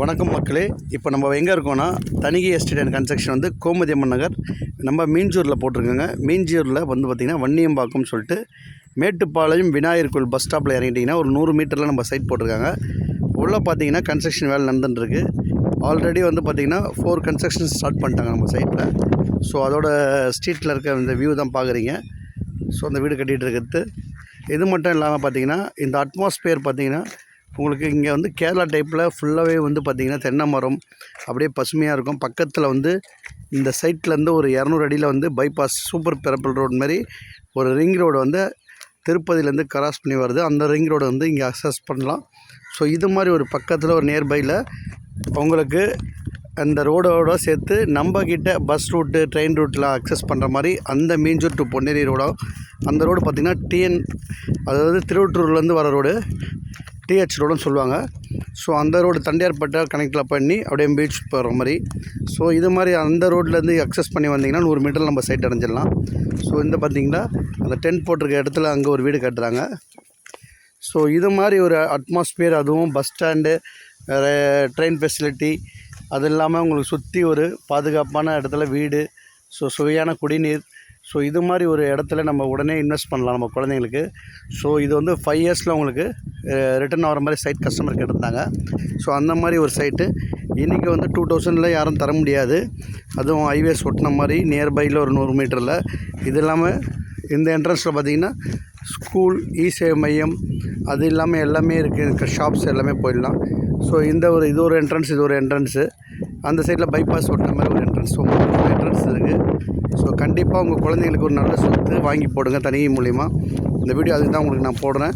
வணக்கம் மக்களே. இப்போ நம்ம எங்கே இருக்கோன்னா தணிகை எஸ்டேட் அண்ட் கன்ஸ்ட்ரக்ஷன் வந்து கோமதி அம்மன் நகர் நம்ம மீஞ்சூரில் போட்டிருக்கோங்க. மீஞ்சூரில் வந்து பார்த்திங்கன்னா வன்னியம்பாக்கம்னு சொல்லிட்டு மேட்டுப்பாளையம் விநாயகர் கோயில் பஸ் ஸ்டாப்பில் இறங்கிட்டிங்கன்னா ஒரு 100 மீட்டரில் நம்ம சைட் போட்டிருக்காங்க. உள்ளே பார்த்தீங்கன்னா கன்ஸ்ட்ரக்ஷன் வேலை நடந்துட்டுருக்கு. ஆல்ரெடி வந்து பார்த்திங்கன்னா 4 கன்ஸ்ட்ரக்ஷன் ஸ்டார்ட் பண்ணிட்டாங்க நம்ம சைட்டில். ஸோ அதோட ஸ்ட்ரீட்டில் இருக்க இந்த வியூ தான் பார்க்குறீங்க. ஸோ அந்த வீடு கட்டிகிட்டு இருக்கிறது இது மட்டும் இல்லாமல் பார்த்திங்கன்னா இந்த அட்மாஸ்பியர் பார்த்திங்கன்னா உங்களுக்கு இங்கே வந்து கேரளா டைப்பில் ஃபுல்லாகவே வந்து பார்த்திங்கன்னா தென்னை மரம் அப்படியே பசுமையாக இருக்கும். பக்கத்தில் வந்து இந்த சைட்லேருந்து ஒரு 200 அடியில் வந்து பைபாஸ் சூப்பர் பெரப்பல் ரோடு மாதிரி ஒரு ரிங் ரோடு வந்து திருப்பதியிலேருந்து கிராஸ் பண்ணி வருது. அந்த ரிங் ரோடு வந்து இங்கே அக்சஸ் பண்ணலாம். ஸோ இது மாதிரி ஒரு பக்கத்தில் ஒரு நியர்பையில் உங்களுக்கு அந்த ரோடோட சேர்த்து நம்மக்கிட்ட பஸ் ரூட்டு ட்ரெயின் ரூட்டில் அக்சஸ் பண்ணுற மாதிரி அந்த மீஞ்சூர் டு பொன்னேரி ரோடோ அந்த ரோடு பார்த்திங்கன்னா அதாவது திருவொற்றூர்லேருந்து வர ரோடு டிஹெச் ரோடுன்னு சொல்லுவாங்க. ஸோ அந்த ரோடு தண்டையார்பேட்டை கனெக்டில் பண்ணி அப்படியே பீச் போகிற மாதிரி. ஸோ இது மாதிரி அந்த ரோட்லேருந்து அக்சஸ் பண்ணி வந்தீங்கன்னா 100 மீட்டரில் நம்ம சைட் அடைஞ்சிடலாம். ஸோ இந்த பார்த்திங்கன்னா அந்த டென்ட் போட்டிருக்க இடத்துல அங்கே ஒரு வீடு கட்டுறாங்க. ஸோ இது மாதிரி ஒரு அட்மாஸ்பியர், அதுவும் பஸ் ஸ்டாண்டு, ட்ரெயின் ஃபெசிலிட்டி, அது இல்லாமல் உங்களுக்கு சுற்றி ஒரு பாதுகாப்பான இடத்துல வீடு, ஸோ சுவையான குடிநீர். ஸோ இது மாதிரி ஒரு இடத்துல நம்ம உடனே இன்வெஸ்ட் பண்ணலாம் நம்ம குழந்தைங்களுக்கு. ஸோ இது வந்து 5 இயர்ஸில் உங்களுக்கு ரிட்டர்ன் ஆகிற மாதிரி சைட் கஸ்டமர் கேட்டிருந்தாங்க. ஸோ அந்த மாதிரி ஒரு சைட்டு இன்றைக்கி வந்து 2000 யாரும் தர முடியாது. அதுவும் ஹைவேஸ் ஒட்டின மாதிரி நியர்பையில் ஒரு 100 மீட்டரில். இது இல்லாமல் இந்த என்ட்ரன்ஸில் பார்த்திங்கன்னா ஸ்கூல், இ-சேவை மையம், அது இல்லாமல் எல்லாமே இருக்குது. ஷாப்ஸ் எல்லாமே போயிடலாம். ஸோ இது ஒரு என்ட்ரன்ஸ், இது ஒரு என்ட்ரன்ஸு. அந்த சைடில் பைபாஸ் ஓட்டுற மாதிரி ஒரு என்ட்ரன்ஸ், உங்களுக்கு என்ட்ரன்ஸ் இருக்குது. ஸோ கண்டிப்பாக உங்கள் குழந்தைங்களுக்கு ஒரு நல்ல சொத்து வாங்கி போடுங்க தனிகை மூலிமா. இந்த வீடியோ அதுக்கு தான் உங்களுக்கு நான் போடுறேன்.